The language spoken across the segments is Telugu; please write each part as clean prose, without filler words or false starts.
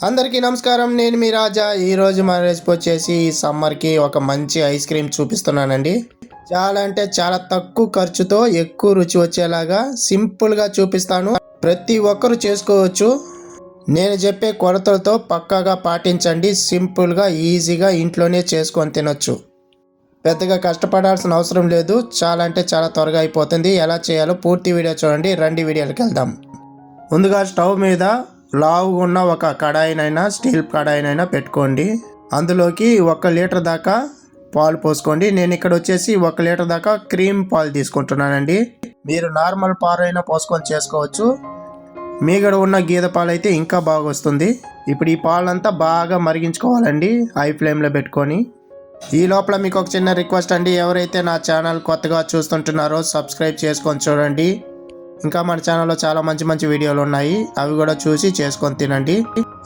అందరికీ నమస్కారం. నేను మీ రాజా. ఈరోజు మన రెసిపీ వచ్చేసి సమ్మర్కి ఒక మంచి ఐస్ క్రీమ్ చూపిస్తున్నానండి. చాలా అంటే చాలా తక్కువ ఖర్చుతో ఎక్కువ రుచి వచ్చేలాగా సింపుల్గా చూపిస్తాను. ప్రతి ఒక్కరు చేసుకోవచ్చు. నేను చెప్పే కొలతలతో పక్కాగా పాటించండి. సింపుల్గా ఈజీగా ఇంట్లోనే చేసుకొని తినొచ్చు. పెద్దగా కష్టపడాల్సిన అవసరం లేదు. చాలా అంటే చాలా త్వరగా అయిపోతుంది. ఎలా చేయాలో పూర్తి వీడియో చూడండి. రండి వీడియోకి వెళ్దాం. ముందుగా స్టవ్ మీద లావుగా ఉన్న ఒక కడాయినైనా స్టీల్ కడాయినైనా పెట్టుకోండి. అందులోకి 1 లీటర్ దాకా పాలు పోసుకోండి. నేను ఇక్కడ వచ్చేసి 1 లీటర్ దాకా క్రీమ్ పాలు తీసుకుంటున్నానండి. మీరు నార్మల్ పాలు అయినా పోసుకొని చేసుకోవచ్చు. మీగడ ఉన్న గేదె పాలు అయితే ఇంకా బాగా వస్తుంది. ఇప్పుడు ఈ పాలంతా బాగా మరిగించుకోవాలండి హై ఫ్లేమ్లో పెట్టుకొని. ఈ లోపల మీకు ఒక చిన్న రిక్వెస్ట్ అండి, ఎవరైతే నా ఛానల్ కొత్తగా చూస్తుంటున్నారో సబ్స్క్రైబ్ చేసుకొని చూడండి. ఇంకా మన ఛానల్లో చాలా మంచి వీడియోలు ఉన్నాయి, అవి కూడా చూసి చేసుకొని తినండి.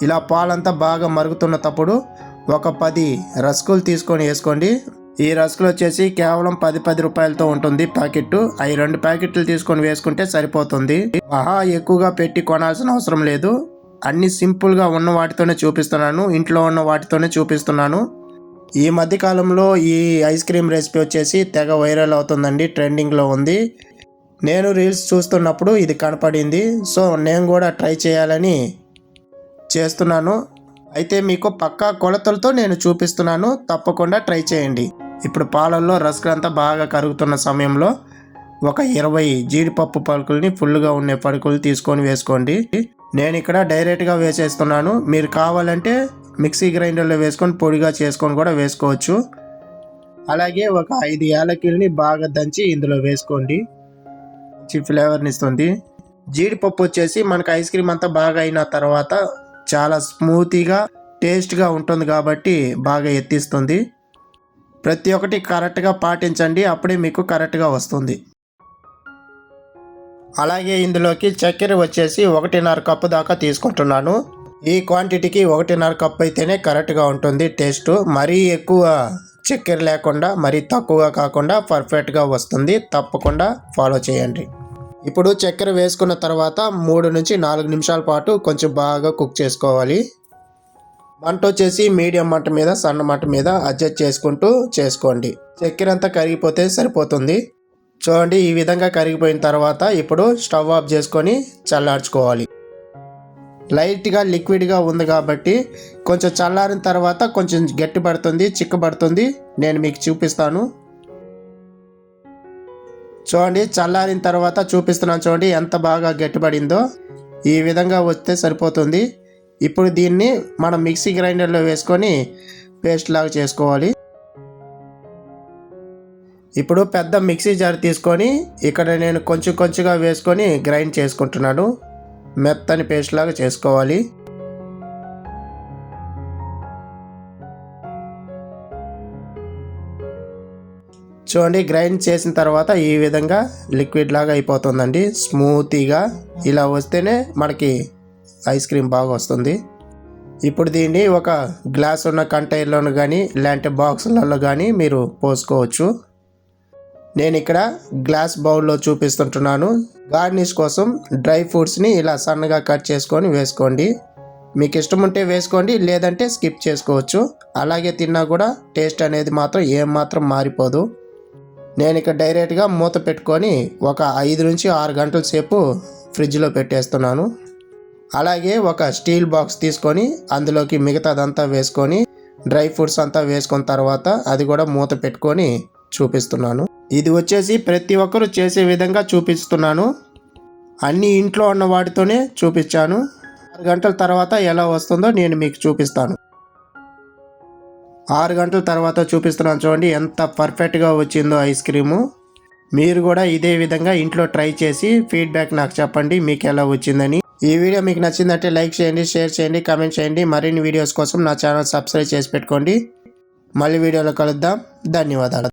ఇలా పాలంతా బాగా మరుగుతున్నప్పుడు ఒక 10 రస్కులు తీసుకొని వేసుకోండి. ఈ రస్కులు వచ్చేసి కేవలం 10 రూపాయలతో ఉంటుంది ప్యాకెట్. అవి 2 ప్యాకెట్లు తీసుకొని వేసుకుంటే సరిపోతుంది. మహా ఎక్కువగా పెట్టి కొనాల్సిన అవసరం లేదు. అన్ని సింపుల్గా ఉన్న వాటితోనే చూపిస్తున్నాను, ఇంట్లో ఉన్న వాటితోనే చూపిస్తున్నాను. ఈ మధ్య కాలంలో ఈ ఐస్ క్రీమ్ రెసిపీ వచ్చేసి తెగ వైరల్ అవుతుందండి, ట్రెండింగ్లో ఉంది. నేను రీల్స్ చూస్తున్నప్పుడు ఇది కనపడింది. సో నేను కూడా ట్రై చేయాలని చేస్తున్నాను. అయితే మీకు పక్కా కొలతలతో నేను చూపిస్తున్నాను, తప్పకుండా ట్రై చేయండి. ఇప్పుడు పాలల్లో రస్కులంతా బాగా కరుగుతున్న సమయంలో ఒక 20 జీడిపప్పు పలుకుల్ని ఫుల్గా ఉండే పలుకులు తీసుకొని వేసుకోండి. నేను ఇక్కడ డైరెక్ట్గా వేసేస్తున్నాను. మీరు కావాలంటే మిక్సీ గ్రైండర్లో వేసుకొని పొడిగా చేసుకొని కూడా వేసుకోవచ్చు. అలాగే ఒక 5 యాలకుల్ని బాగా దంచి ఇందులో వేసుకోండి. ఫ్లేవర్ని ఇస్తుంది. జీడిపప్పు వచ్చేసి మనకు ఐస్ క్రీమ్ అంతా బాగా అయిన తర్వాత చాలా స్మూతీగా టేస్ట్గా ఉంటుంది కాబట్టి బాగా ఎత్తిస్తుంది. ప్రతి ఒక్కటి కరెక్ట్గా పాటించండి, అప్పుడే మీకు కరెక్ట్గా వస్తుంది. అలాగే ఇందులోకి చక్కెర వచ్చేసి 1.5 కప్పు దాకా తీసుకుంటున్నాను. ఈ క్వాంటిటీకి 1.5 కప్పు అయితేనే కరెక్ట్గా ఉంటుంది టేస్ట్. మరీ ఎక్కువ చక్కెర లేకుండా మరీ తక్కువగా కాకుండా పర్ఫెక్ట్గా వస్తుంది. తప్పకుండా ఫాలో చేయండి. ఇప్పుడు చక్కెర వేసుకున్న తర్వాత 3 నుంచి 4 నిమిషాల పాటు కొంచెం బాగా కుక్ చేసుకోవాలి. మంట వచ్చేసి మీడియం మంట మీద సన్న మంట మీద అడ్జస్ట్ చేసుకుంటూ చేసుకోండి. చక్కెర అంతా కరిగిపోతే సరిపోతుంది. చూడండి, ఈ విధంగా కరిగిపోయిన తర్వాత ఇప్పుడు స్టవ్ ఆఫ్ చేసుకొని చల్లార్చుకోవాలి. లైట్గా లిక్విడ్గా ఉంది కాబట్టి కొంచెం చల్లారిన తర్వాత కొంచెం గట్టిపడుతుంది, చిక్కబడుతుంది. నేను మీకు చూపిస్తాను. చూడండి, చల్లారిన తర్వాత చూపిస్తున్నాను. చూడండి ఎంత బాగా గట్టిపడిందో. ఈ విధంగా వస్తే సరిపోతుంది. ఇప్పుడు దీన్ని మనం మిక్సీ గ్రైండర్లో వేసుకొని పేస్ట్ లాగా చేసుకోవాలి. ఇప్పుడు పెద్ద మిక్సీ జార్ తీసుకొని ఇక్కడ నేను కొంచెంగా వేసుకొని గ్రైండ్ చేసుకుంటున్నాను. మెత్తని పేస్ట్ లాగా చేసుకోవాలి. చూడండి, గ్రైండ్ చేసిన తర్వాత ఈ విధంగా లిక్విడ్ లాగా అయిపోతుందండి. స్మూతీగా ఇలా వస్తేనే మనకి ఐస్ క్రీమ్ బాగా వస్తుంది. ఇప్పుడు దీన్ని ఒక గ్లాస్ ఉన్న కంటైనర్లోను కానీ లేదంటే బాక్సులలో కానీ మీరు పోసుకోవచ్చు. నేను ఇక్కడ గ్లాస్ బౌల్లో చూపిస్తుంటున్నాను. గార్నిష్ కోసం డ్రై ఫ్రూట్స్ని ఇలా సన్నగా కట్ చేసుకొని వేసుకోండి. మీకు ఇష్టం ఉంటే వేసుకోండి, లేదంటే స్కిప్ చేసుకోవచ్చు. అలాగే తిన్నా కూడా టేస్ట్ అనేది మాత్రం ఏమాత్రం మారిపోదు. నేను ఇక్కడ డైరెక్ట్గా మూత పెట్టుకొని ఒక 5 నుంచి 6 గంటల సేపు ఫ్రిడ్జ్లో పెట్టేస్తున్నాను. అలాగే ఒక స్టీల్ బాక్స్ తీసుకొని అందులోకి మిగతాదంతా వేసుకొని డ్రై ఫ్రూట్స్ అంతా వేసుకున్న తర్వాత అది కూడా మూత పెట్టుకొని చూపిస్తున్నాను. ఇది వచ్చేసి ప్రతి ఒక్కరు చేసే విధంగా చూపిస్తున్నాను. అన్నీ ఇంట్లో ఉన్న వాటితోనే చూపించాను. 6 గంటల తర్వాత ఎలా వస్తుందో నేను మీకు చూపిస్తాను. 6 గంటల తర్వాత చూపిస్తున్నాను. చూడండి ఎంత పర్ఫెక్ట్గా వచ్చిందో ఐస్ క్రీము. మీరు కూడా ఇదే విధంగా ఇంట్లో ట్రై చేసి ఫీడ్బ్యాక్ నాకు చెప్పండి మీకు ఎలా వచ్చిందని. ఈ వీడియో మీకు నచ్చిందంటే లైక్ చేయండి, షేర్ చేయండి, కామెంట్ చేయండి. మరిన్ని వీడియోస్ కోసం నా ఛానల్ సబ్స్క్రైబ్ చేసి పెట్టుకోండి. మళ్ళీ వీడియోలో కలుద్దాం. ధన్యవాదాలు.